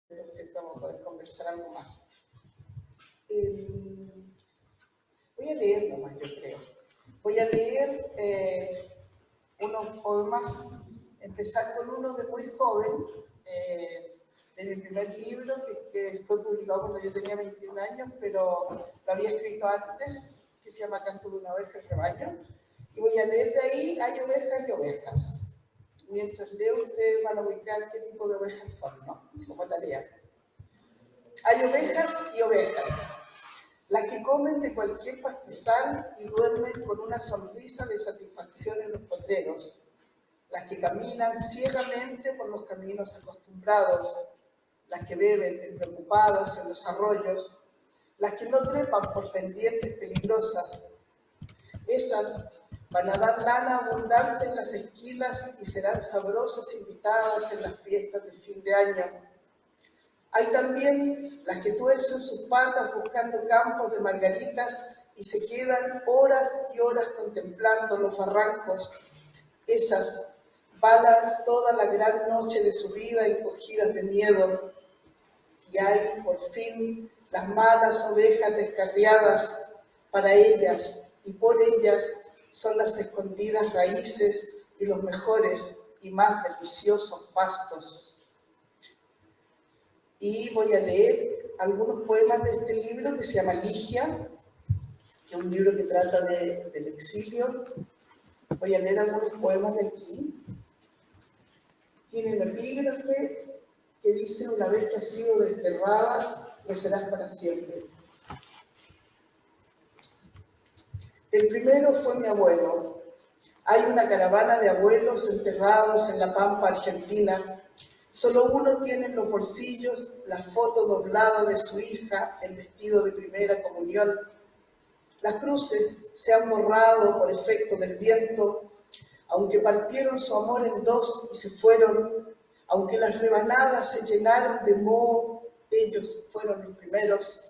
Entonces vamos a poder conversar algo más. Voy a leer nomás, yo creo. Voy a leer unos poemas, empezar con uno de muy joven, de mi primer libro, que fue publicado cuando yo tenía 21 años, pero lo había escrito antes, que se llama Canto de una oveja al rebaño. Y voy a leer de ahí, hay ovejas y ovejas. Mientras leo, ustedes van a ubicar qué tipo de ovejas son, ¿no? Como tarea. Hay ovejas y ovejas, las que comen de cualquier pastizal y duermen con una sonrisa de satisfacción en los potreros, las que caminan ciegamente por los caminos acostumbrados, las que beben despreocupadas en los arroyos, las que no trepan por pendientes peligrosas. Esas van a dar lana abundante en las esquilas y serán sabrosas invitadas en las fiestas de fin de año. Hay también las que tuercen sus patas buscando campos de margaritas y se quedan horas y horas contemplando los barrancos. Esas balan toda la gran noche de su vida encogidas de miedo. Y hay, por fin, las malas ovejas descarriadas. Para ellas y por ellas son las escondidas raíces y los mejores y más deliciosos pastos. Y voy a leer algunos poemas de este libro que se llama Ligia, que es un libro que trata del exilio. Voy a leer algunos poemas de aquí. Tiene un epígrafe que dice: una vez que has sido desterrada, lo serás para siempre. El primero fue mi abuelo. Hay una caravana de abuelos enterrados en la pampa argentina. Solo uno tiene en los bolsillos la foto doblada de su hija en vestido de primera comunión. Las cruces se han borrado por efecto del viento, aunque partieron su amor en dos y se fueron, aunque las rebanadas se llenaron de moho, ellos fueron los primeros.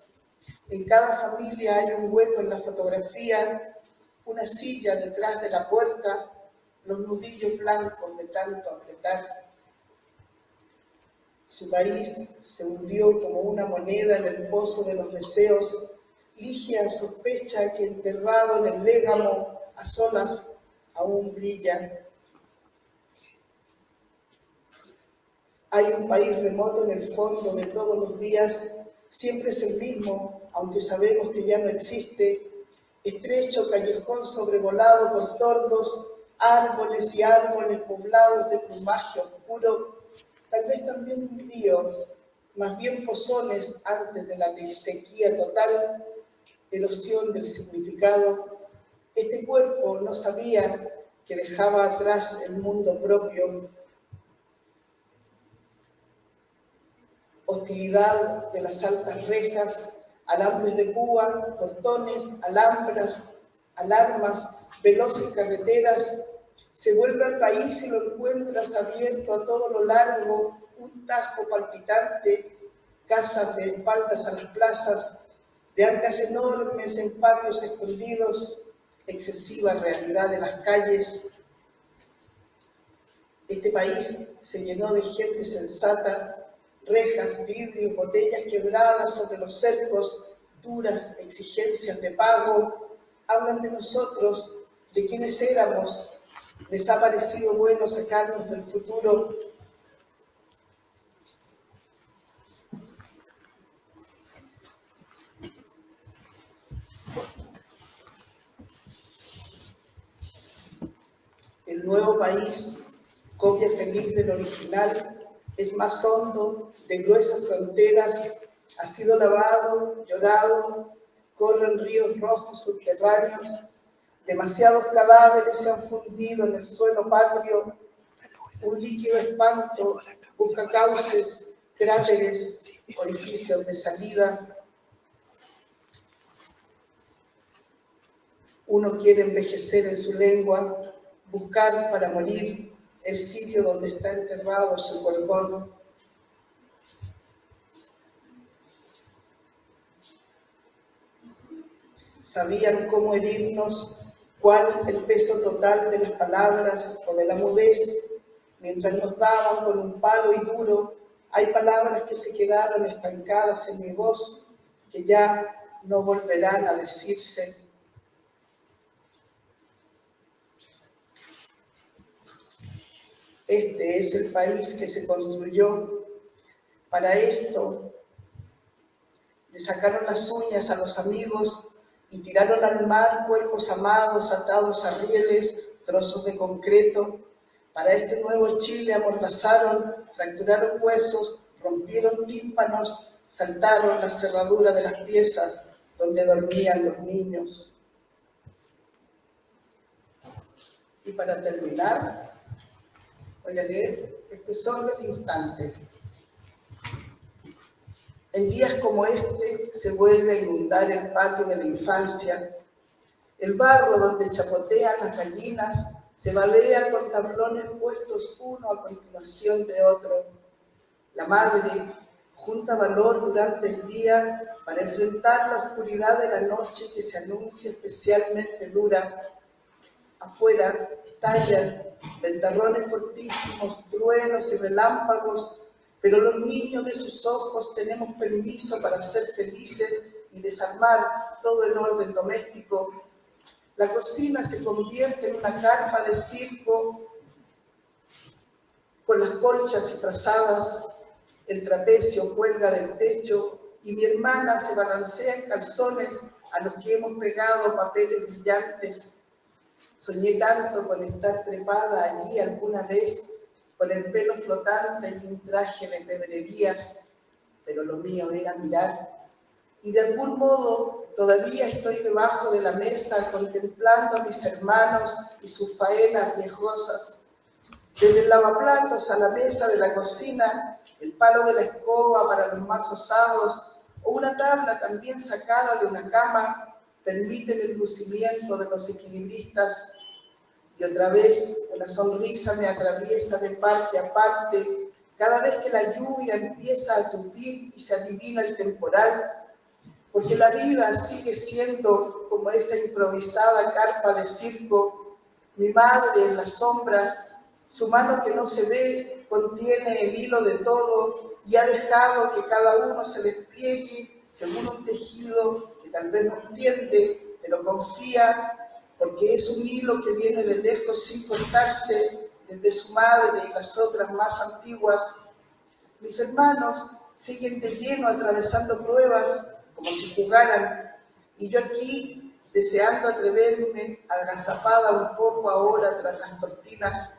En cada familia hay un hueco en la fotografía, una silla detrás de la puerta, los nudillos blancos de tanto apretar. Su país se hundió como una moneda en el pozo de los deseos. Ligia sospecha que enterrado en el légamo, a solas, aún brilla. Hay un país remoto en el fondo de todos los días, siempre es el mismo, aunque sabemos que ya no existe. Estrecho callejón sobrevolado por tordos, árboles y árboles poblados de plumaje oscuro. Tal vez también un río, más bien pozones antes de la sequía total, erosión del significado. Este cuerpo no sabía que dejaba atrás el mundo propio. Hostilidad de las altas rejas, alambres de púa, portones, alhambras, alarmas, veloces carreteras. Se vuelve al país y lo encuentras abierto a todo lo largo, un tajo palpitante, casas de espaldas a las plazas, de arcas enormes en patios escondidos, excesiva realidad de las calles. Este país se llenó de gente sensata, rejas, vidrios, botellas quebradas sobre los cercos, duras exigencias de pago. Hablan de nosotros, de quienes éramos. Les ha parecido bueno sacarnos del futuro. El nuevo país, copia feliz del original, es más hondo, de gruesas fronteras, ha sido lavado, llorado, corren ríos rojos subterráneos, demasiados cadáveres se han fundido en el suelo patrio, un líquido espanto busca cauces, cráteres, orificios de salida. Uno quiere envejecer en su lengua, buscar para morir el sitio donde está enterrado su cordón. Sabían cómo herirnos, cuál el peso total de las palabras o de la mudez, mientras nos daban con un palo y duro, Hay palabras que se quedaron estancadas en mi voz, que ya no volverán a decirse. Este es el país que se construyó. Para esto le sacaron las uñas a los amigos y tiraron al mar cuerpos amados atados a rieles, trozos de concreto. Para este nuevo Chile amordazaron, fracturaron huesos, rompieron tímpanos, saltaron la cerradura de las piezas donde dormían los niños. Y para terminar, voy a leer este solo el instante. En días como este se vuelve a inundar el patio de la infancia. El barro donde chapotean las gallinas se badea con tablones puestos uno a continuación de otro. La madre junta valor durante el día para enfrentar la oscuridad de la noche que se anuncia especialmente dura. Afuera estallan ventarrones fortísimos, truenos y relámpagos, pero los niños de sus ojos tenemos permiso para ser felices y desarmar todo el orden doméstico. La cocina se convierte en una carpa de circo con las colchas disfrazadas, el trapecio cuelga del techo y mi hermana se balancea en calzones a los que hemos pegado papeles brillantes. Soñé tanto con estar trepada allí alguna vez, con el pelo flotante y un traje de pedrerías, pero lo mío era mirar. Y de algún modo todavía estoy debajo de la mesa contemplando a mis hermanos y sus faenas riesgosas. Desde el lavaplatos a la mesa de la cocina, el palo de la escoba para los más osados o una tabla también sacada de una cama permiten el lucimiento de los equilibristas. Y otra vez una sonrisa me atraviesa de parte a parte cada vez que la lluvia empieza a tupir y se adivina el temporal, porque la vida sigue siendo como esa improvisada carpa de circo. Mi madre en las sombras, su mano que no se ve, contiene el hilo de todo y ha dejado que cada uno se despliegue según un tejido que tal vez no entiende, pero confía, porque es un hilo que viene de lejos sin cortarse, desde su madre y las otras más antiguas. Mis hermanos siguen de lleno atravesando pruebas, como si jugaran, y yo aquí deseando atreverme, agazapada un poco ahora tras las cortinas.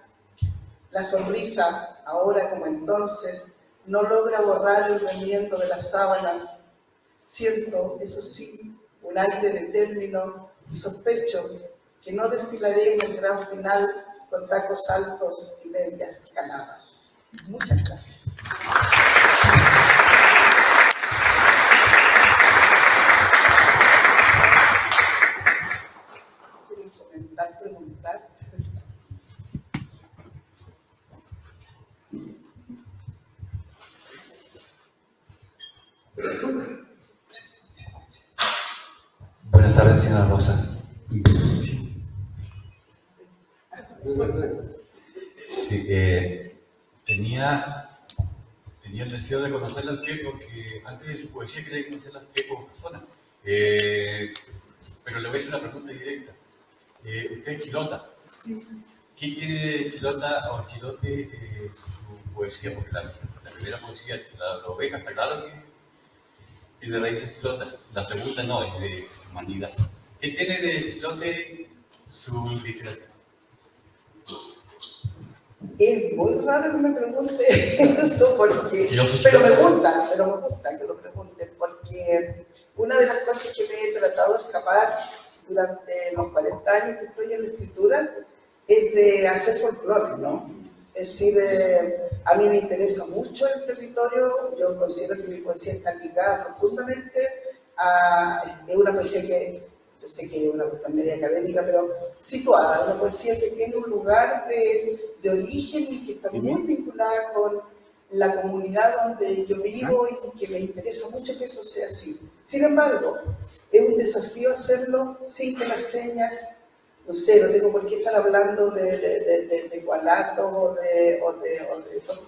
La sonrisa, ahora como entonces, no logra borrar el remiendo de las sábanas. Siento, eso sí, un aire de término y sospecho que no desfilaré en el gran final con tacos altos y medias caladas. Muchas gracias. ¿Quieren comentar, preguntar? Buenas tardes, señora Rosa. Sí, tenía el deseo de conocerla a usted porque antes de su poesía quería conocerla a usted como persona. Pero le voy a hacer una pregunta directa. Usted es chilota. Sí. ¿Qué tiene de chilota o chilote su poesía? Porque la primera poesía, la oveja, está claro que es de raíces chilotas. La segunda no, es de humanidad. ¿Qué tiene de chilote su literatura? Es muy raro que me pregunte eso, porque, pero me gusta que lo pregunte, porque una de las cosas que me he tratado de escapar durante los 40 años que estoy en la escritura es de hacer folclore, ¿no? Es decir, a mí me interesa mucho el territorio, yo considero que mi poesía está ligada profundamente es una poesía que, yo sé que es una cuestión media académica, pero situada, una poesía que tiene un lugar de origen y que está muy vinculada con la comunidad donde yo vivo y que me interesa mucho que eso sea así. Sin embargo, es un desafío hacerlo sin que las señas no sé, no tengo por qué estar hablando de cualatos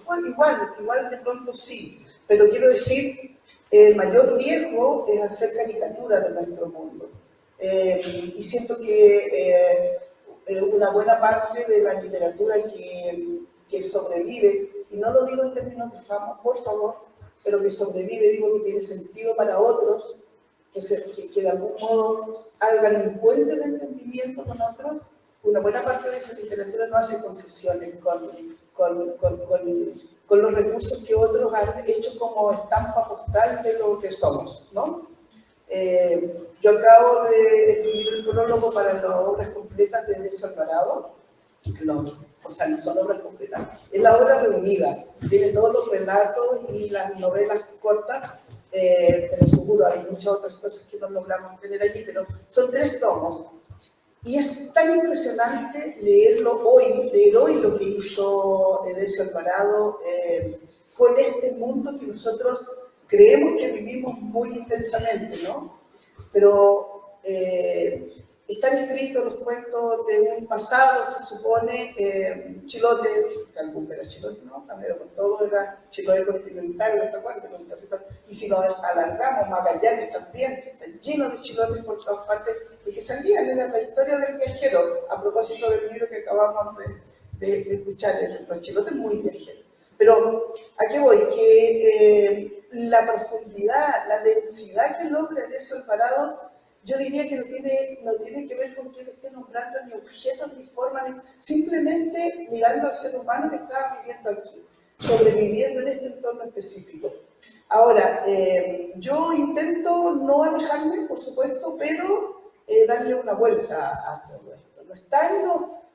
bueno, igual de pronto sí, pero quiero decir, el mayor riesgo es hacer caricaturas de nuestro mundo. Y siento que una buena parte de la literatura que sobrevive, y no lo digo en términos de fama, por favor, pero que sobrevive, digo que tiene sentido para otros, que de algún modo hagan un puente de entendimiento con otros, una buena parte de esa literatura no hace concesiones con los recursos que otros han hecho como estampa postal de lo que somos, ¿no? Yo acabo de escribir el prólogo para las obras completas de Decio Alvarado. O sea, no son obras completas, es la obra reunida, tiene todos los relatos y las novelas cortas, pero seguro hay muchas otras cosas que no logramos tener allí, pero son 3 tomos. Y es tan impresionante leer hoy lo que hizo Decio Alvarado con este mundo que nosotros creemos que vivimos muy intensamente, ¿no? Pero están escritos los cuentos de un pasado, se supone, Chilote, Calbuca era Chilote, ¿no? También con todo era Chilote continental, hasta cuánto, con territorio. Y si nos alargamos, Magallanes también, está lleno de chilotes por todas partes, porque salían, era la historia del viajero, a propósito del libro que acabamos de escuchar, los chilotes muy viajeros. Pero, ¿a qué voy? Que la profundidad, la densidad que logra Decio Alvarado, yo diría que no tiene que ver con que él esté nombrando ni objetos ni formas, simplemente mirando al ser humano que está viviendo aquí, sobreviviendo en este entorno específico. Ahora, yo intento no alejarme, por supuesto, pero darle una vuelta a todo esto.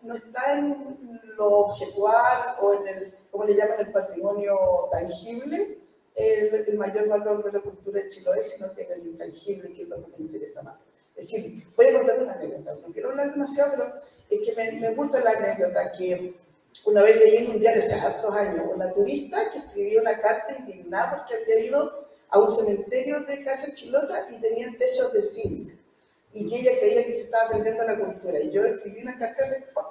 No está en lo objetual o en el, como le llaman, el patrimonio tangible, el mayor valor de la cultura de Chiloé, sino que en el intangible, que es lo que me interesa más. Es decir, voy a contar una anécdota, no quiero hablar demasiado, pero es que me gusta la anécdota que una vez leí en un diario hace hartos años, una turista que escribió una carta indignada porque había ido a un cementerio de Casa Chilota y tenían techos de zinc, y que ella creía que se estaba perdiendo la cultura. Y yo escribí una carta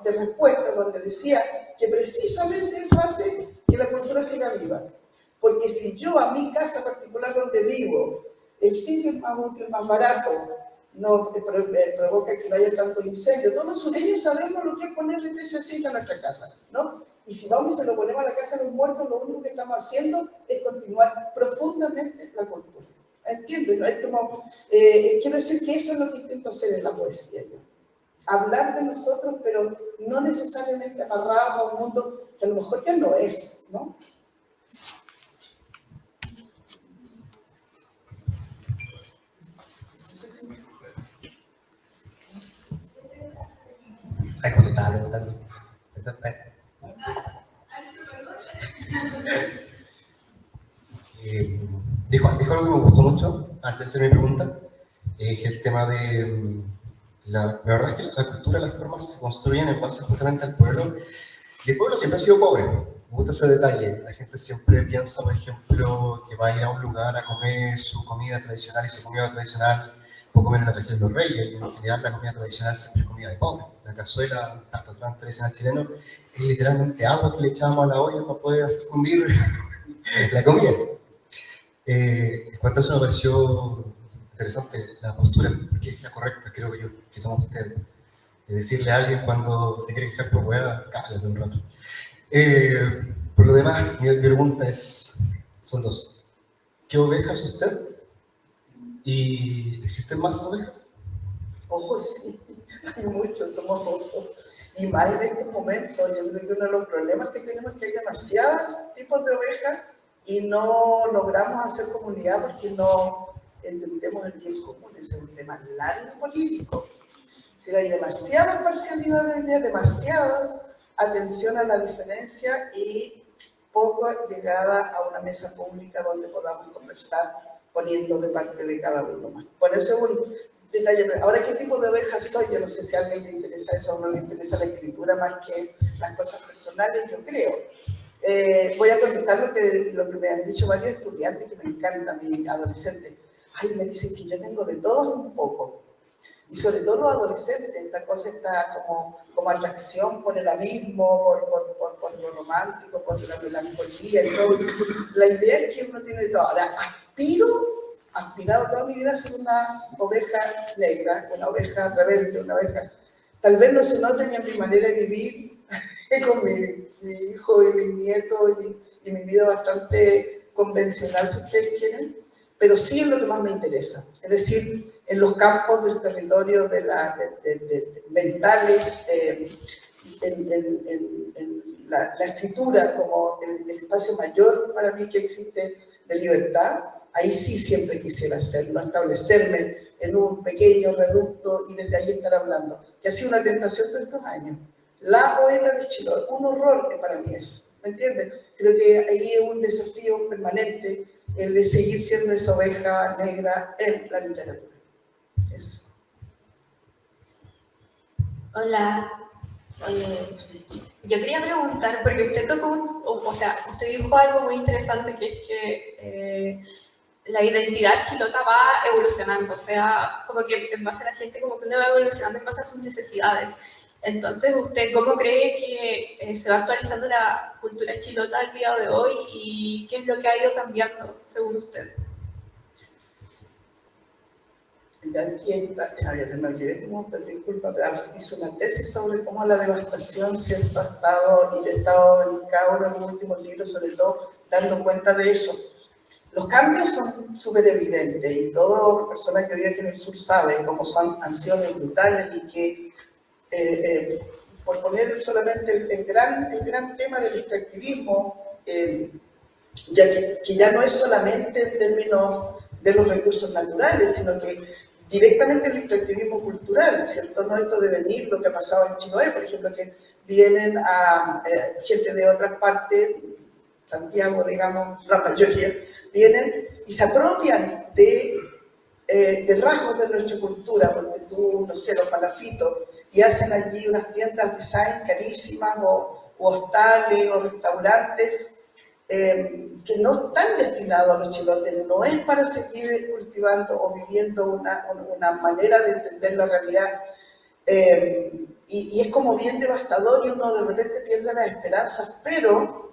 de respuesta donde decía que precisamente eso hace que la cultura siga viva. Porque si yo a mi casa particular donde vivo, el sitio es más útil, más barato, no provoca que no haya tanto incendio. Todos los sureños sabemos lo que es ponerle techo de zinc a nuestra casa, ¿no? Y si vamos y se lo ponemos a la casa de los muertos, lo único que estamos haciendo es continuar profundamente la cultura. ¿Entiendes? ¿No? Es como, quiero decir que eso es lo que intento hacer en la poesía. ¿No? Hablar de nosotros, pero no necesariamente amarrados a un mundo que a lo mejor ya no es, ¿no? Hai contato tanto. Perfetto. Dijo algo que me gustó mucho antes de hacer mi pregunta, es el tema de la verdad es que la cultura, las formas se construyen en base justamente al pueblo, y el pueblo siempre ha sido pobre. Me gusta ese detalle. La gente siempre piensa, por ejemplo, que va a ir a un lugar a comer su comida tradicional, y su comida tradicional o comer en la región de los Reyes, y en general la comida tradicional siempre es comida de pobre. La cazuela, un plato tradicional chileno, es literalmente agua que le echamos a la olla para poder hacer fundir la comida. En cuanto a eso me pareció interesante la postura, porque es la correcta, creo que yo, que toman ustedes. Decirle a alguien cuando se quiere quejar por hueá, cállate un rato. Por lo demás, mi pregunta son 2. ¿Qué oveja es usted? ¿Y existen más ovejas? Ojos, sí, hay muchos, somos ojos. Y más en estos momentos, yo creo que uno de los problemas que tenemos es que hay demasiados tipos de ovejas y no logramos hacer comunidad porque no entendemos el bien común. Ese es un tema largo y político. Si hay demasiada parcialidad hoy en día, demasiadas atención a la diferencia y poco llegada a una mesa pública donde podamos conversar poniendo de parte de cada uno más. Por eso es un detalle. Ahora, ¿qué tipo de oveja soy? Yo no sé si a alguien le interesa eso o no le interesa la escritura más que las cosas personales, yo creo. Voy a contestar lo que me han dicho varios estudiantes que me encantan, mi adolescente. Ay, me dicen que yo tengo de todo un poco. Y sobre todo los adolescentes, esta cosa, está como atracción por el abismo, por lo romántico, por la melancolía y todo. La idea es que uno tiene todo. Ahora, aspirado toda mi vida a ser una oveja negra, una oveja rebelde, una oveja... Tal vez no se note ni en mi manera de vivir con mi hijo y mis nietos y mi vida bastante convencional, si ustedes quieren, pero sí es lo que más me interesa. Es decir, en los campos del territorio de mentales, en la escritura como el espacio mayor para mí que existe de libertad, ahí sí siempre quisiera hacerlo, establecerme en un pequeño reducto y desde ahí estar hablando, que ha sido una tentación todos estos años. La poeta de Chiloé, un horror que para mí es, ¿me entiendes? Creo que ahí es un desafío permanente el de seguir siendo esa oveja negra en la literatura. Eso. Hola. Yo quería preguntar, porque usted tocó, usted dijo algo muy interesante, que es que la identidad chilota va evolucionando, o sea, como que en base a la gente, como que uno va evolucionando en base a sus necesidades. Entonces, ¿usted cómo cree que se va actualizando la cultura chilota al día de hoy y qué es lo que ha ido cambiando, según usted? Ya aquí está, me olvidé cómo, disculpa, pero hizo una tesis sobre cómo la devastación, ¿cierto?, ha estado, y he estado en cada uno de mis últimos libros, sobre todo, dando cuenta de eso. Los cambios son súper evidentes y toda persona que vive aquí en el sur sabe cómo han sido brutales y que, por poner solamente el gran tema del extractivismo, ya que ya no es solamente en términos de los recursos naturales, sino que directamente el extractivismo cultural, ¿cierto? No esto de venir, lo que ha pasado en Chiloé, por ejemplo, que vienen a gente de otras partes, Santiago, digamos, la mayoría, vienen y se apropian de rasgos de nuestra cultura, porque tú, no sé, los palafitos, y hacen allí unas tiendas design carísimas, o hostales, o restaurantes, que no están destinados a los chilotes, no es para seguir cultivando o viviendo una manera de entender la realidad, y es como bien devastador y uno de repente pierde las esperanzas, pero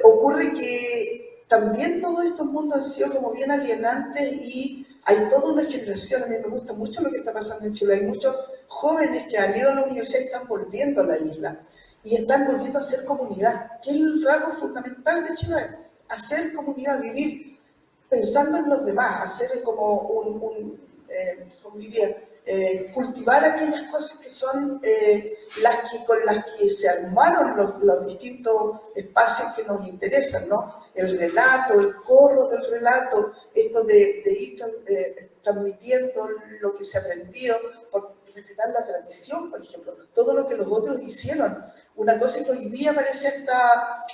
ocurre que también todos estos mundos han sido como bien alienantes y hay toda una generación. A mí me gusta mucho lo que está pasando en Chile, hay muchos jóvenes que han ido a la universidad y están volviendo a la isla y están volviendo a hacer comunidad, que es el rasgo fundamental de Chile, hacer comunidad, vivir pensando en los demás, hacer como ¿cómo diría? Cultivar aquellas cosas que son con las que se armaron los distintos espacios que nos interesan, ¿no? El relato, el corro del relato, esto de ir transmitiendo lo que se ha aprendido, por respetar la tradición, por ejemplo, todo lo que los otros hicieron. Una cosa que hoy día parece hasta...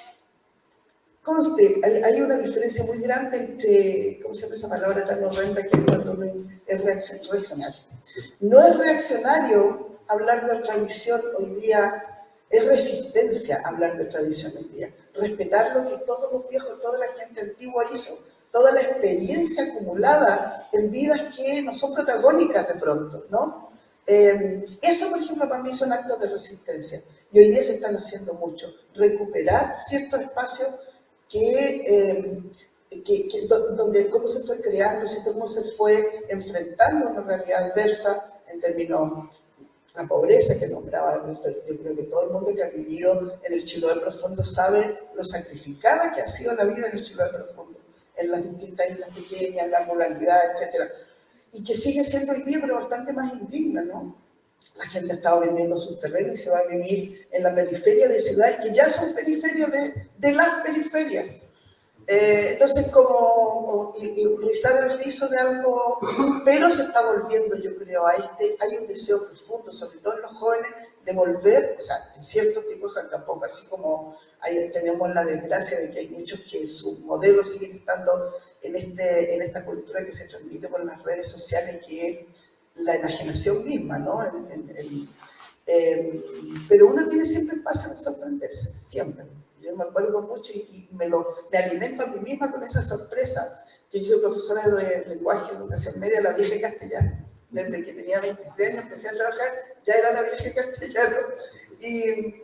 Conste, hay una diferencia muy grande entre, ¿cómo se llama esa palabra tan horrenda que cuando uno es reaccionario? No es reaccionario hablar de tradición hoy día, es resistencia hablar de tradición hoy día. Respetar lo que todos los viejos, toda la gente antigua hizo, toda la experiencia acumulada en vidas que no son protagónicas de pronto, ¿no? Eso, por ejemplo, para mí son actos de resistencia. Y hoy día se están haciendo mucho. Recuperar ciertos espacios donde cómo se fue creando, cómo se fue enfrentando a una realidad adversa en términos de la pobreza que nombraba. Yo creo que todo el mundo que ha vivido en el Chiloé profundo sabe lo sacrificada que ha sido la vida en el Chiloé profundo, en las distintas islas pequeñas, en la ruralidad, etc. Y que sigue siendo hoy día, pero bastante más indigna, ¿no? La gente ha estado vendiendo sus terrenos y se va a vivir en la periferia de ciudades que ya son periferias de las periferias. Entonces, como rizar el rizo de algo, pero se está volviendo, yo creo, hay un deseo profundo, sobre todo en los jóvenes, de volver, o sea, en ciertos tipos, tampoco así como tenemos la desgracia de que hay muchos que sus modelos siguen estando en esta cultura que se transmite por las redes sociales, que es la enajenación misma, ¿no? Pero uno tiene siempre espacio de sorprenderse, siempre. Yo me acuerdo mucho y me alimento a mí misma con esa sorpresa. Yo soy profesora de lenguaje y educación media, la vieja castellana. Desde que tenía 23 años empecé a trabajar, ya era la vieja castellano. Y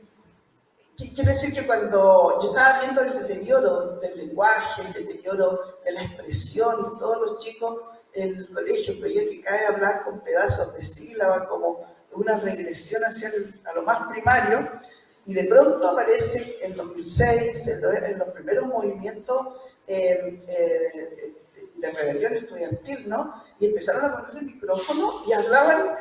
quiero decir que cuando yo estaba viendo el deterioro del lenguaje, el deterioro de la expresión de todos los chicos en el colegio, veía que cada vez hablaban con pedazos de sílabas, como una regresión hacia a lo más primario, y de pronto aparece en 2006, en los primeros movimientos de rebelión estudiantil, ¿no? Y empezaron a poner el micrófono y hablaban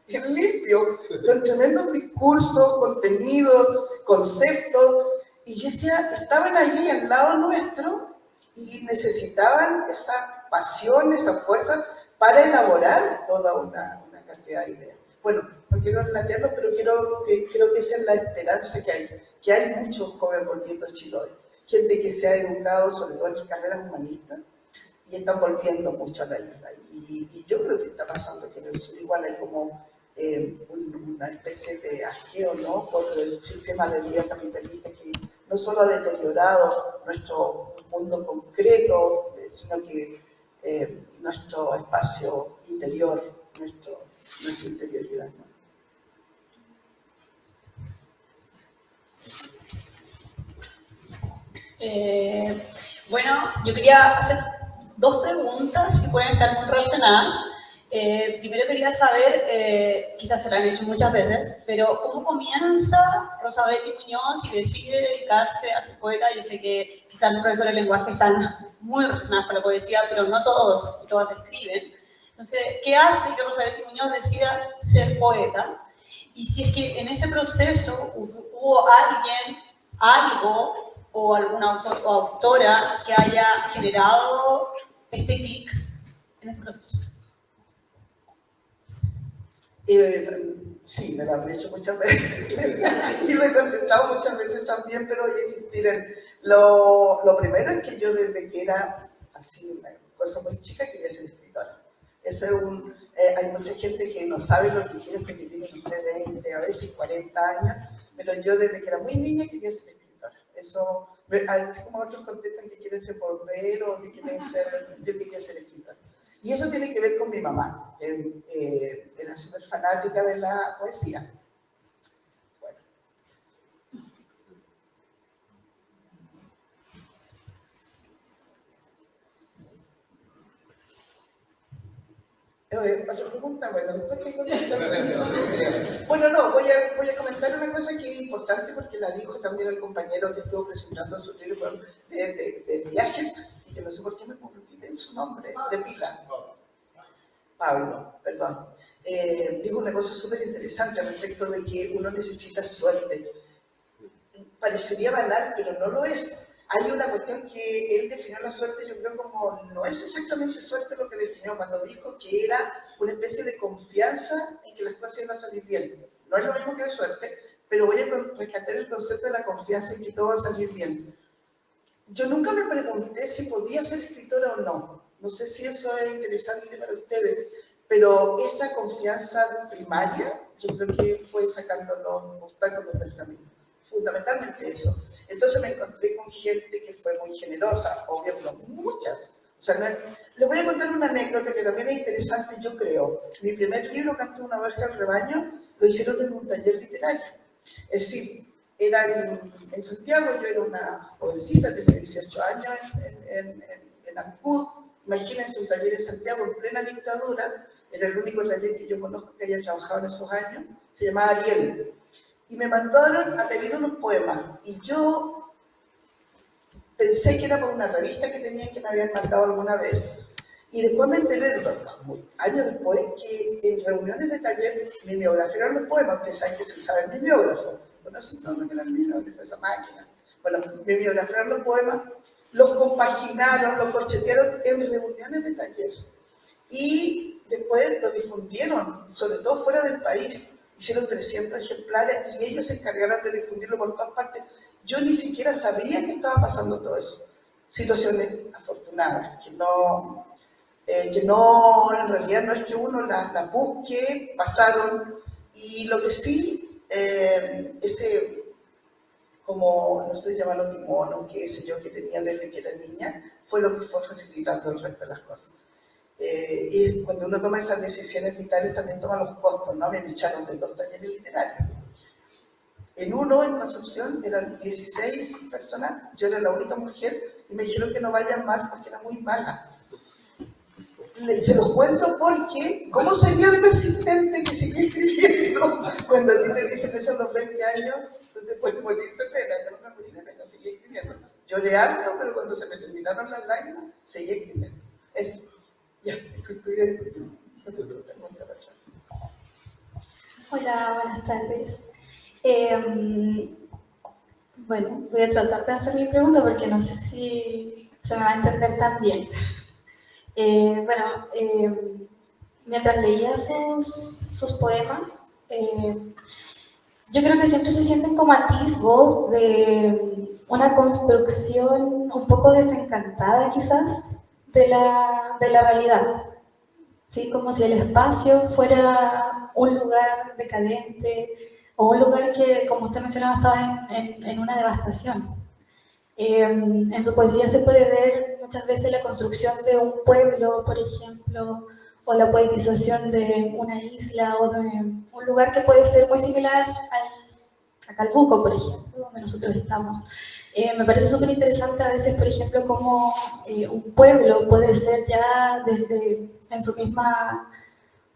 en limpio, con tremendos discursos, contenidos, conceptos, y yo decía, estaban allí al lado nuestro y necesitaban esa pasión, esa fuerza para elaborar toda una cantidad de ideas. Bueno, no quiero enlatearlo, pero creo que esa es la esperanza que hay muchos jóvenes volviendo a Chiloé, gente que se ha educado sobre todo en las carreras humanistas y están volviendo mucho a la isla. Y yo creo que está pasando que en el sur igual hay como una especie de asqueo, ¿no? Por el sistema de vida capitalista que no solo ha deteriorado nuestro mundo concreto, sino que nuestro espacio interior, nuestra interioridad, ¿no? Bueno, yo quería hacer dos preguntas que pueden estar muy relacionadas. Primero quería saber, quizás se lo han hecho muchas veces, pero ¿cómo comienza Rosabeth Muñoz y decide dedicarse a ser poeta? Yo sé que quizás los profesores de lenguaje están muy relacionados con la poesía, pero no todos y todas escriben. Entonces, ¿qué hace que Rosabeth Muñoz decida ser poeta? Y si es que en ese proceso hubo alguien, algo o algún autor o autora que haya generado este clic en este proceso. Sí, me lo han hecho muchas veces y lo he contestado muchas veces también, pero voy a insistir en lo primero es que yo desde que era así una cosa muy chica quería ser escritora. Eso es hay mucha gente que no sabe lo que quiere, que tiene, no sé, 20, a veces 40 años, pero yo desde que era muy niña quería ser escritora. Eso, así como otros contestan que quieren ser bombero o que quieren ser, yo quería ser escritora. Y eso tiene que ver con mi mamá, que era súper fanática de la poesía. Bueno. ¿Otra pregunta? Bueno, después que comentar. Bueno, no, voy a comentar una cosa que es importante porque la dijo también el compañero que estuvo presentando su libro de viajes y que no sé por qué me olvidé su nombre, de pila. Pablo, perdón. Dijo una cosa súper interesante respecto de que uno necesita suerte. Parecería banal, pero no lo es. Hay una cuestión que él definió la suerte, yo creo como no es exactamente suerte lo que definió cuando dijo que era una especie de confianza en que las cosas iban a salir bien. No es lo mismo que la suerte, pero voy a rescatar el concepto de la confianza en que todo va a salir bien. Yo nunca me pregunté si podía ser escritora o no. No sé si eso es interesante para ustedes, pero esa confianza primaria yo creo que fue sacando los obstáculos del camino. Fundamentalmente eso. Entonces me encontré con gente que fue muy generosa, obvio, pero muchas. O sea, les voy a contar una anécdota que también es interesante, yo creo. Mi primer libro, Canto de una oveja al rebaño, lo hicieron en un taller literario. Es decir, era en Santiago, yo era una jovencita, tenía 18 años en Ancud. Imagínense un taller en Santiago en plena dictadura, era el único taller que yo conozco que haya trabajado en esos años, se llamaba Ariel. Y me mandaron a pedir unos poemas. Y yo pensé que era por una revista que tenían que me habían mandado alguna vez. Y después me enteré, años después, que en reuniones de taller mimeografiaron los poemas. Ustedes saben que se usaba el mimeógrafo. ¿Conocen todo lo que era el mimeógrafo, esa máquina? Bueno, mimeografiaron los poemas, los compaginaron, los corchetearon en reuniones de taller. Y después lo difundieron, sobre todo fuera del país. Hicieron 300 ejemplares y ellos se encargaron de difundirlo por todas partes. Yo ni siquiera sabía que estaba pasando todo eso. Situaciones afortunadas, que no en realidad no es que uno las busque, pasaron. Y lo que sí, ese, como, no sé llamarlo timón o qué sé yo, que tenía desde que era niña, fue lo que fue facilitando el resto de las cosas. Y cuando uno toma esas decisiones vitales también toma los costos, ¿no? Me echaron de 2 talleres literarios. En uno, en Concepción, eran 16 personas, yo era la única mujer, y me dijeron que no vayan más porque era muy mala. Se los cuento porque, ¿cómo sería de persistente que sigue escribiendo? Cuando a ti te dicen eso a los 20 años, tú te puedes morir de pena. Yo no me morí de pena, seguí escribiendo. Lloré harto, pero cuando se me terminaron las lágrimas, seguí escribiendo. Eso. Ya, estoy. Hola, buenas tardes. Bueno, voy a tratar de hacer mi pregunta porque no sé si se me va a entender tan bien. Mientras leía sus poemas, yo creo que siempre se sienten como atisbos de una construcción un poco desencantada quizás de la realidad. ¿Sí? Como si el espacio fuera un lugar decadente o un lugar que, como usted mencionaba, estaba en una devastación. En su poesía se puede ver muchas veces la construcción de un pueblo, por ejemplo, o la poetización de una isla o de un lugar que puede ser muy similar a Calbuco, por ejemplo, donde nosotros estamos. Me parece súper interesante a veces, por ejemplo, cómo un pueblo puede ser ya desde en su misma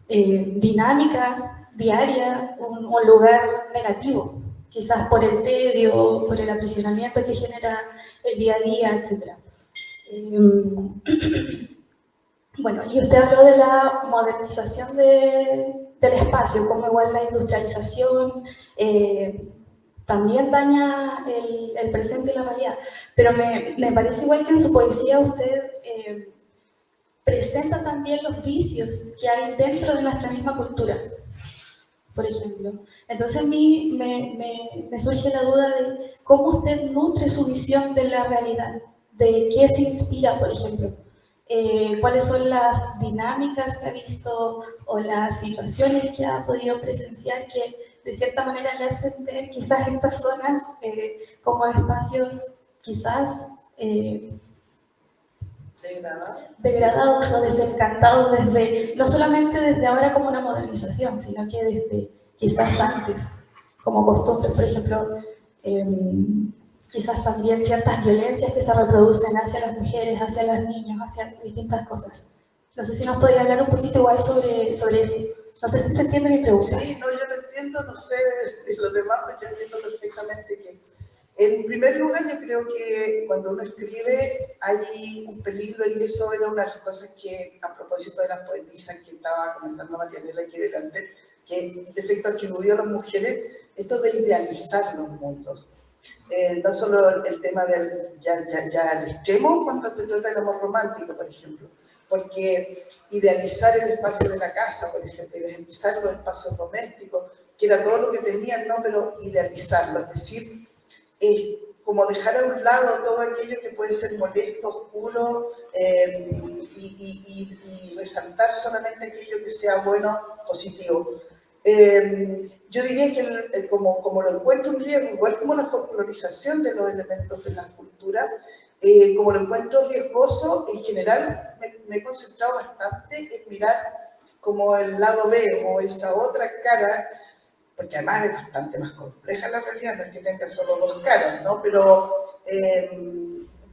dinámica diaria un lugar negativo, quizás por el tedio, por el aprisionamiento que genera el día a día, etc. Bueno, y usted habló de la modernización del espacio, como igual la industrialización también daña el presente y la realidad. Pero me parece igual que en su poesía usted presenta también los vicios que hay dentro de nuestra misma cultura, por ejemplo. Entonces a mí me surge la duda de cómo usted nutre su visión de la realidad, de qué se inspira, por ejemplo. Cuáles son las dinámicas que ha visto o las situaciones que ha podido presenciar que de cierta manera le hacen ver quizás estas zonas como espacios quizás degradados o desencantados desde, no solamente desde ahora como una modernización, sino que desde quizás antes, como costumbres, por ejemplo, quizás también ciertas violencias que se reproducen hacia las mujeres, hacia los niños, hacia distintas cosas. No sé si nos podría hablar un poquito igual sobre eso. No sé si se entiende mi pregunta. Sí, no, yo lo entiendo, no sé de los demás, pero yo entiendo perfectamente que, en primer lugar, yo creo que cuando uno escribe hay un peligro, y eso era una de las cosas que, a propósito de las poetisas que estaba comentando Marianela aquí delante, que de efecto atribuye a las mujeres esto de idealizar los mundos. No solo el tema del ya al extremo cuando se trata del amor romántico, por ejemplo, porque idealizar el espacio de la casa, por ejemplo, idealizar los espacios domésticos, que era todo lo que tenían, no, pero idealizarlo, es decir, como dejar a un lado todo aquello que puede ser molesto, oscuro, y resaltar solamente aquello que sea bueno, positivo. Yo diría que como lo encuentro un riesgo, igual como la folclorización de los elementos de la cultura, como lo encuentro riesgoso, en general me he concentrado bastante en mirar como el lado B o esa otra cara, porque además es bastante más compleja la realidad, no es que tenga solo dos caras, ¿no? Pero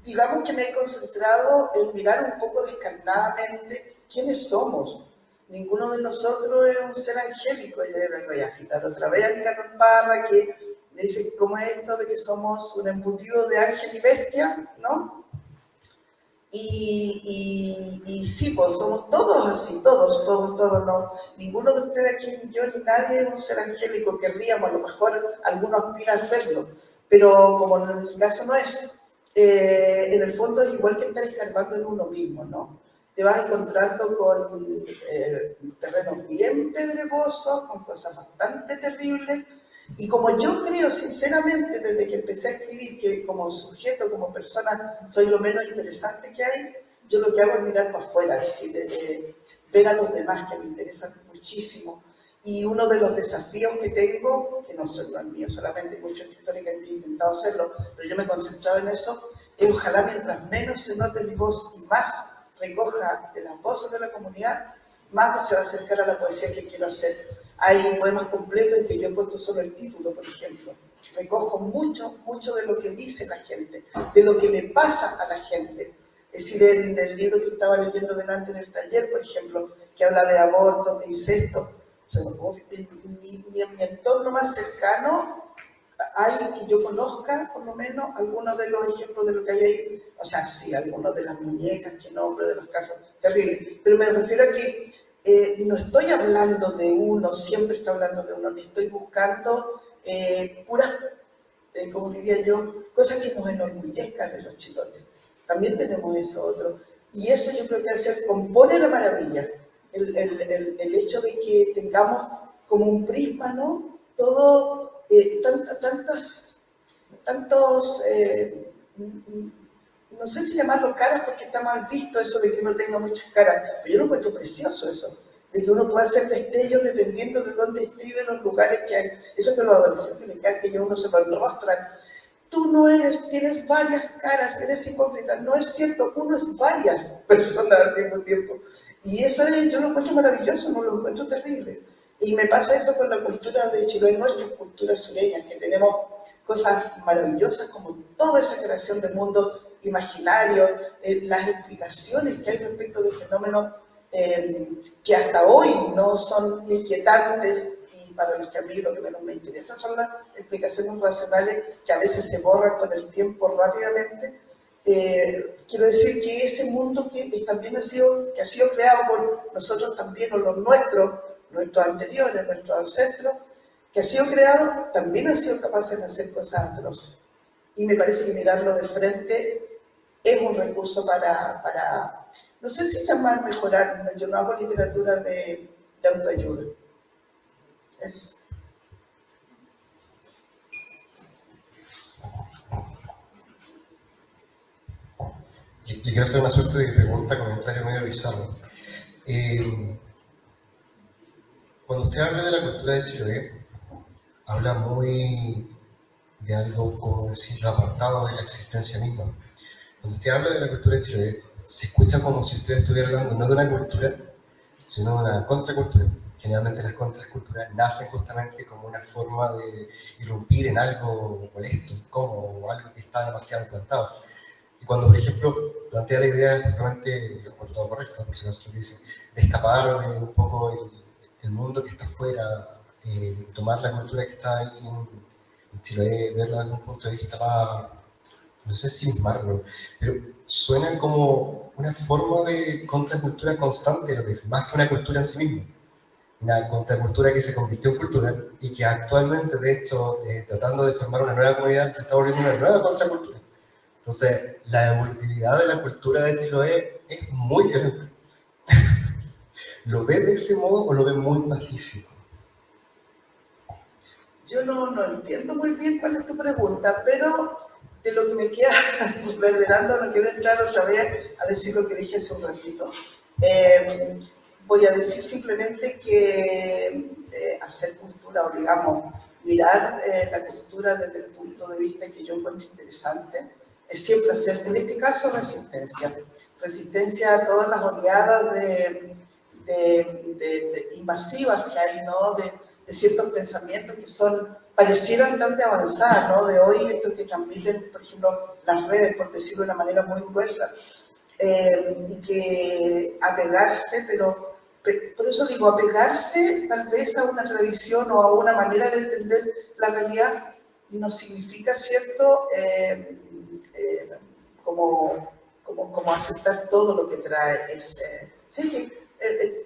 digamos que me he concentrado en mirar un poco descarnadamente quiénes somos. Ninguno de nosotros es un ser angélico. Yo voy a citar otra vez a mi Carlos Parra, que le dice cómo es esto de que somos un embutido de ángel y bestia, ¿no? Y sí, pues somos todos así, todos, no. Ninguno de ustedes aquí, ni yo, ni nadie es un ser angélico. Querríamos, a lo mejor algunos aspiran a hacerlo, pero como en el caso no es, en el fondo es igual que estar escarbando en uno mismo, ¿no? Te vas encontrando con terrenos bien pedregosos, con cosas bastante terribles, y como yo creo sinceramente desde que empecé a escribir que como sujeto, como persona, soy lo menos interesante que hay, yo lo que hago es mirar para afuera, es decir, ver a los demás, que me interesan muchísimo. Y uno de los desafíos que tengo, que no son los míos, solamente hay muchos escritores que han intentado hacerlo, pero yo me he concentrado en eso, es ojalá mientras menos se note mi voz y más recoja de las voces de la comunidad, más se va a acercar a la poesía que quiero hacer. Hay poemas completos en que yo he puesto solo el título, por ejemplo. Recojo mucho de lo que dice la gente, de lo que le pasa a la gente. Es decir, en el libro que estaba leyendo delante en el taller, por ejemplo, que habla de abortos, de incesto, o sea, ni en mi entorno más cercano hay que yo conozca, por lo menos, algunos de los ejemplos de lo que hay ahí. O sea, sí, algunos de las muñecas que nombro, de los casos terribles. Pero me refiero a que no estoy hablando de uno, siempre estoy hablando de uno, ni estoy buscando puras, como diría yo, cosas que nos enorgullezcan de los chilotes. También tenemos eso otro. Y eso yo creo que compone la maravilla. El hecho de que tengamos como un prisma, ¿no? Todo, tantos, no sé si llamarlo caras porque está mal visto eso de que uno tenga muchas caras, pero yo lo encuentro precioso eso, de que uno pueda hacer destellos dependiendo de dónde esté y de los lugares que hay. Eso que los adolescentes les cae, que ya uno se lo enrostran. Tú no eres, tienes varias caras, eres hipócrita. No es cierto, uno es varias personas al mismo tiempo. Y eso yo lo encuentro maravilloso, no lo encuentro terrible. Y me pasa eso con la cultura de Chiloé, nuestras culturas sureñas, que tenemos cosas maravillosas como toda esa creación del mundo imaginario, las explicaciones que hay respecto de fenómenos que hasta hoy no son inquietantes, y para los que a mí lo que menos me interesa son las explicaciones racionales que a veces se borran con el tiempo rápidamente. Quiero decir que ese mundo que también ha sido creado por nosotros también, o los nuestros anteriores, nuestros ancestros, que ha sido creado, también han sido capaces de hacer cosas atroces. Y me parece que mirarlo de frente es un recurso para no sé si llamar mejorar, yo no hago literatura de autoayuda. Le quiero hacer una suerte de pregunta, comentario medio bizarro. Cuando usted habla de la cultura de Chiloé, habla muy de algo, como decirlo, apartado de la existencia misma. Cuando usted habla de la cultura de Chiloé, se escucha como si usted estuviera hablando no de una cultura, sino de una contracultura. Generalmente las contraculturas nacen justamente como una forma de irrumpir en algo molesto, incómodo, algo que está demasiado implantado. Y cuando, por ejemplo, plantea la idea justamente, por todo correcto, por si acaso lo dice, de escapar de un poco el mundo que está afuera, tomar la cultura que está ahí en Chiloé, verla desde un punto de vista más, no sé si mismarlo, pero suena como una forma de contracultura constante, lo que es, más que una cultura en sí misma. Una contracultura que se convirtió en cultura y que actualmente, de hecho, tratando de formar una nueva comunidad, se está volviendo una nueva contracultura. Entonces, la evolutividad de la cultura de Chiloé es muy violenta. ¿Lo ve de ese modo o lo ve muy pacífico? Yo no entiendo muy bien cuál es tu pregunta, pero de lo que me queda reverberando, no quiero entrar otra vez a decir lo que dije hace un ratito. Voy a decir simplemente que hacer cultura, o digamos, mirar la cultura desde el punto de vista que yo encuentro interesante, es siempre hacer, en este caso, resistencia. Resistencia a todas las oleadas de invasivas que hay, ¿no? De ciertos pensamientos que parecieran tan de avanzar, ¿no? De hoy, esto que transmiten, por ejemplo, las redes, por decirlo de una manera muy gruesa, y que apegarse, pero por eso digo, apegarse tal vez a una tradición o a una manera de entender la realidad no significa, ¿cierto?, como aceptar todo lo que trae ese... Sí,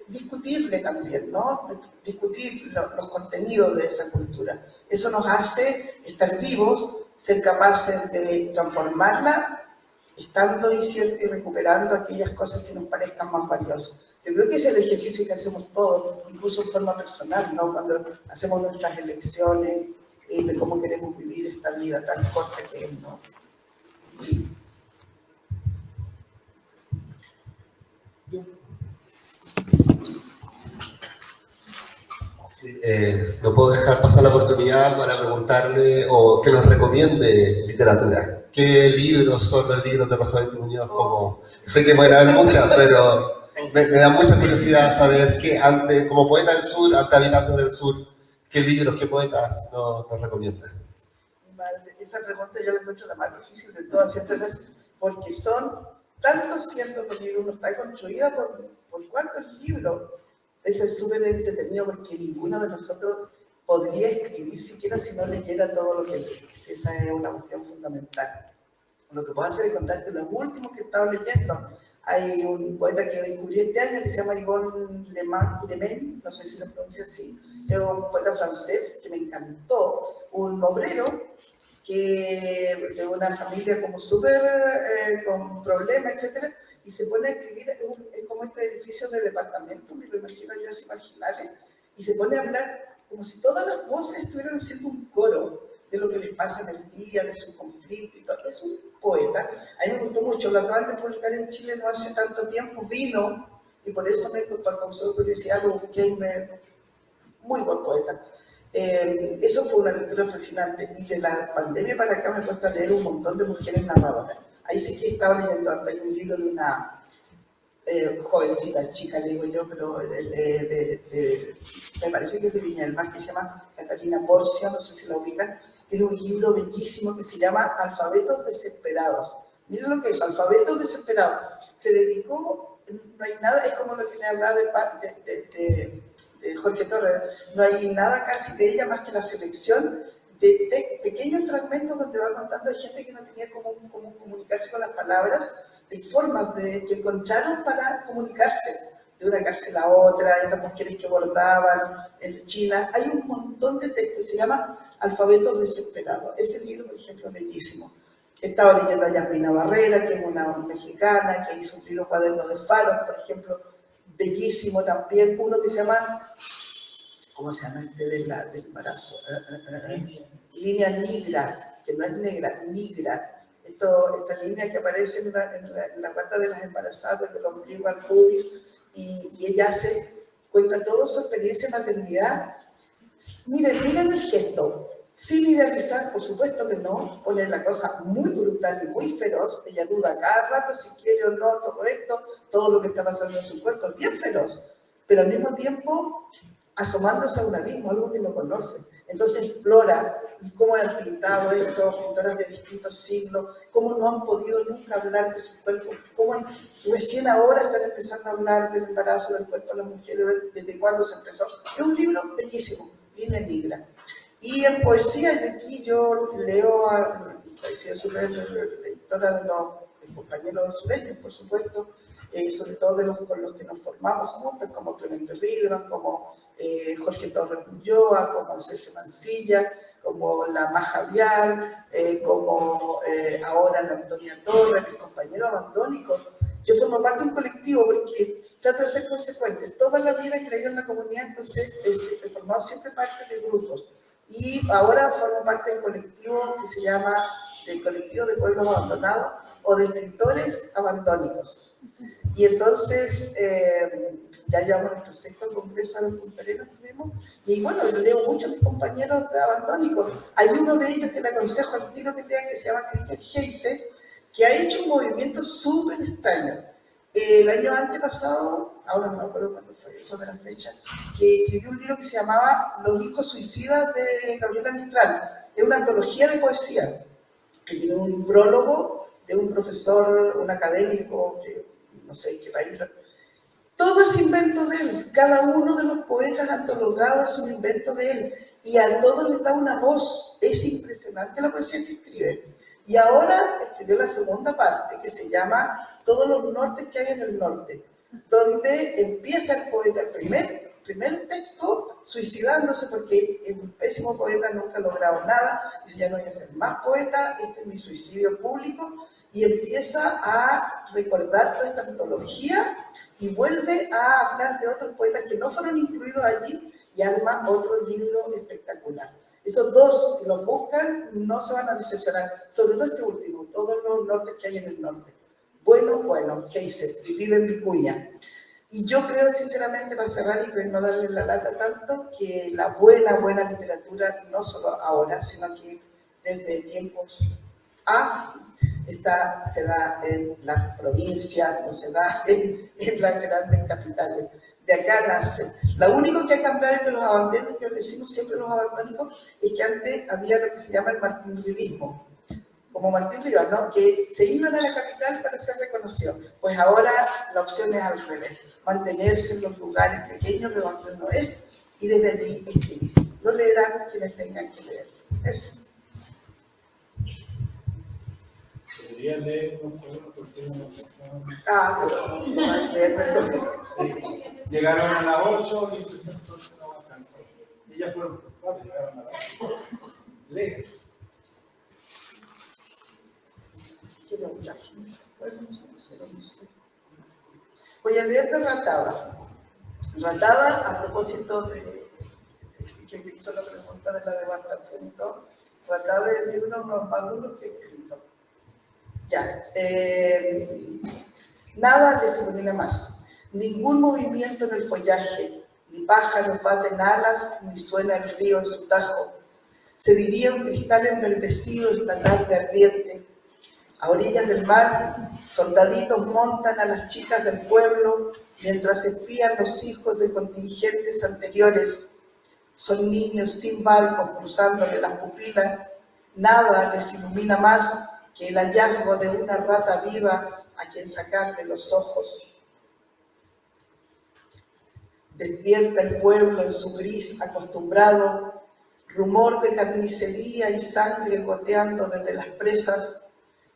discutirle también, ¿no? Discutir los contenidos de esa cultura. Eso nos hace estar vivos, ser capaces de transformarla, estando inciertos y recuperando aquellas cosas que nos parezcan más valiosas. Yo creo que ese es el ejercicio que hacemos todos, incluso en forma personal, ¿no? Cuando hacemos nuestras elecciones de cómo queremos vivir esta vida tan corta que es, ¿no? No puedo dejar pasar la oportunidad para preguntarle o que nos recomiende literatura. qué libros son los libros de Rosario Muñoz, como sé que pueden haber muchas, pero me da mucha curiosidad saber que como poeta del sur, ante habitantes del sur, qué libros, qué poetas nos recomiendan. Madre, esa pregunta yo la encuentro la más difícil de todas, siempre porque son tantos cientos de libros, uno está construida por cuántos libros. Eso es súper entretenido porque ninguno de nosotros podría escribir siquiera si no leyera todo lo que lee. Esa es una cuestión fundamental. Lo que puedo hacer es contarte los últimos que he estado leyendo. Hay un poeta que descubrí este año que se llama Yvon Lemaitre, no sé si se pronuncia así, es un poeta francés que me encantó, un obrero que de una familia como súper con problemas, etcétera, y se pone a escribir en como estos edificios de departamentos, me lo imagino yo así marginales, y se pone a hablar como si todas las voces estuvieran haciendo un coro de lo que les pasa en el día, de su conflicto y todo. Es un poeta, a mí me gustó mucho, lo acaban de publicar en Chile no hace tanto tiempo, vino, y por eso me causó curiosidad, lo busqué y muy buen poeta. Eso fue una lectura fascinante, y de la pandemia para acá me he puesto a leer un montón de mujeres narradoras. Ahí sí que he estado leyendo, hay un libro de una jovencita, chica, le digo yo, pero me parece que es de Viña del Mar, que se llama Catalina Porcia, no sé si la ubican. Tiene un libro bellísimo que se llama Alfabetos Desesperados. Miren lo que es, Alfabetos Desesperados. Se dedicó, no hay nada, es como lo que le hablaba de Jorge Torres, no hay nada casi de ella más que la selección de pequeños fragmentos donde va contando de gente que no tenía cómo comunicarse con las palabras, de formas que encontraron para comunicarse de una cárcel a otra, estas mujeres que bordaban en China. Hay un montón de textos, se llama Alfabetos Desesperados. Ese libro, por ejemplo, es bellísimo. He estado leyendo a Yasmina Barrera, que es una mexicana, que hizo un libro Cuaderno de Faros, por ejemplo, bellísimo también. Uno que se llama, ¿cómo se llama este del embarazo? Línea negra, que no es negra, negra. Esta línea que aparece en la pata de las embarazadas, del ombligo al pubis, y ella cuenta toda su experiencia de maternidad. Miren el gesto, sin idealizar, por supuesto que no, pone la cosa muy brutal y muy feroz. Ella duda cada rato si quiere o no todo esto, todo lo que está pasando en su cuerpo, es bien feroz, pero al mismo tiempo asomándose a un abismo, algo que no conoce. Entonces explora cómo han pintado estos pintoras de distintos siglos, cómo no han podido nunca hablar de su cuerpo, cómo recién ahora están empezando a hablar del embarazo, del cuerpo de las mujeres, desde cuándo se empezó. Es un libro bellísimo, Línea Negra. Y en poesía, de aquí yo leo a Traicía Soler, lectora de los compañeros sureños, por supuesto, sobre todo con los que nos formamos juntos, como Clemente Ridron, como Jorge Torres Ulloa, como Sergio Mancilla, como la Maja Vial, como ahora la Antonia Torres, mis compañeros abandónicos. Yo formo parte de un colectivo porque trato de ser consecuente. Toda la vida he creído en la comunidad, entonces he formado siempre parte de grupos. Y ahora formo parte de un colectivo que se llama el Colectivo de Pueblos Abandonados o de Escritores Abandónicos. Y entonces ya llevamos nuestro sexto congreso a los puntareros tuvimos, y bueno, yo leo mucho a mis compañeros de abandónicos. Hay uno de ellos que le aconsejo al tiro que lean, que se llama Christian Heise, que ha hecho un movimiento súper extraño. El año antepasado, ahora no me acuerdo cuándo fue, sobre la fecha, que escribió un libro que se llamaba Los hijos suicidas de Gabriela Mistral. Es una antología de poesía, que tiene un prólogo de un profesor, un académico, que no sé qué país. Todo es invento de él. Cada uno de los poetas antologados es un invento de él. Y a todos les da una voz. Es impresionante la poesía que escribe. Y ahora escribió la segunda parte, que se llama Todos los nortes que hay en el norte, donde empieza el poeta, el primer texto, suicidándose porque es un pésimo poeta, nunca ha logrado nada, dice, ya no voy a ser más poeta, este es mi suicidio público, y empieza a recordar toda esta antología y vuelve a hablar de otros poetas que no fueron incluidos allí, y arma otro libro espectacular. Esos dos, si los buscan, no se van a decepcionar, sobre todo este último, Todos los nortes que hay en el norte. Bueno, Heise, vive en Vicuña. Y yo creo, sinceramente, para cerrar y no darle la lata tanto, que la buena literatura, no solo ahora, sino que desde tiempos se da en las provincias, no se da en las grandes capitales. De acá nace. Lo único que ha cambiado es que los abandonos, que decimos siempre los abandónicos, es que antes había lo que se llama el martinrivismo, como Martín Rivas, ¿no? Que se iban a la capital para ser reconocidos. Pues ahora la opción es al revés, mantenerse en los lugares pequeños de donde uno es y desde allí escribir. Lo leerán quienes tengan que leer. Eso. Podría leer unos poemas porque no. Pero Llegaron a las 8 y entonces no alcanzó. Ellas fueron culpables, llegaron a las 8. Lee. quiero hablar. Bueno, pero no sé. Voy a leer de Ratada. Ratada, a propósito de que me hizo la pregunta de la devastación y todo. Ratada es el libro más maduro que he escrito. Ya. Nada les ilumina más. Ningún movimiento en el follaje, ni pájaros baten alas, ni suena el río en su tajo. Se diría un cristal enverdecido esta tarde ardiente. A orillas del mar, soldaditos montan a las chicas del pueblo mientras espían los hijos de contingentes anteriores. Son niños sin barcos cruzándole las pupilas. Nada les ilumina más que el hallazgo de una rata viva a quien sacarle los ojos. Despierta el pueblo en su gris acostumbrado, rumor de carnicería y sangre goteando desde las presas.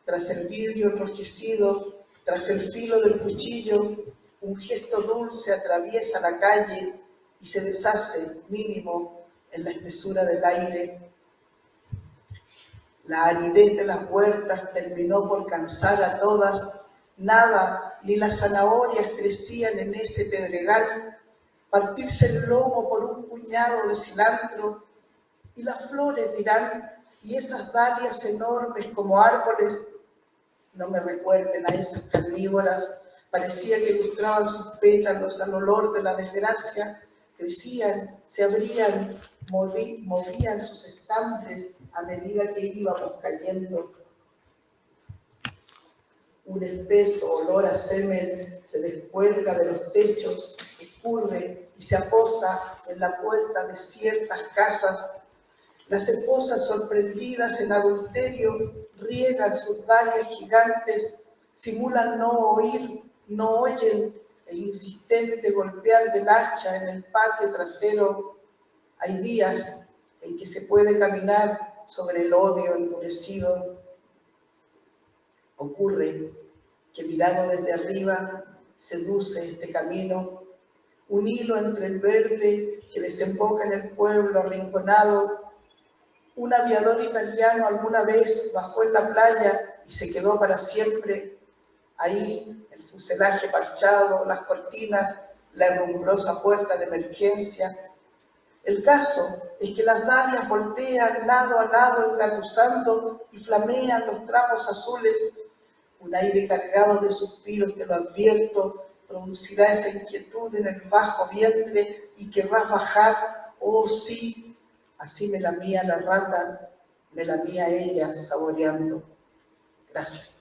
Tras el vidrio enrojecido, tras el filo del cuchillo, un gesto dulce atraviesa la calle y se deshace, mínimo, en la espesura del aire. La aridez de las huertas terminó por cansar a todas. Nada, ni las zanahorias crecían en ese pedregal. Partirse el lomo por un puñado de cilantro, y las flores dirán, y esas dalias enormes como árboles, no me recuerden a esas carnívoras, parecía que ilustraban sus pétalos al olor de la desgracia, crecían, se abrían, movían sus estambres a medida que íbamos cayendo. Un espeso olor a semen se descuelga de los techos, escurre y se aposa en la puerta de ciertas casas. Las esposas sorprendidas en adulterio riegan sus dalias gigantes, simulan no oír, no oyen el insistente golpear del hacha en el patio trasero. Hay días en que se puede caminar sobre el odio endurecido. Ocurre que mirado desde arriba seduce este camino, un hilo entre el verde que desemboca en el pueblo arrinconado. Un aviador italiano alguna vez bajó en la playa y se quedó para siempre. Ahí, el fuselaje parchado, las cortinas, la herrumbrosa puerta de emergencia. El caso es que las dalias voltean lado a lado engatusando y flamean los trapos azules. Un aire cargado de suspiros, te lo advierto, producirá esa inquietud en el bajo vientre y querrás bajar, oh sí. Así me lamía la rata, me lamía ella saboreando. Gracias.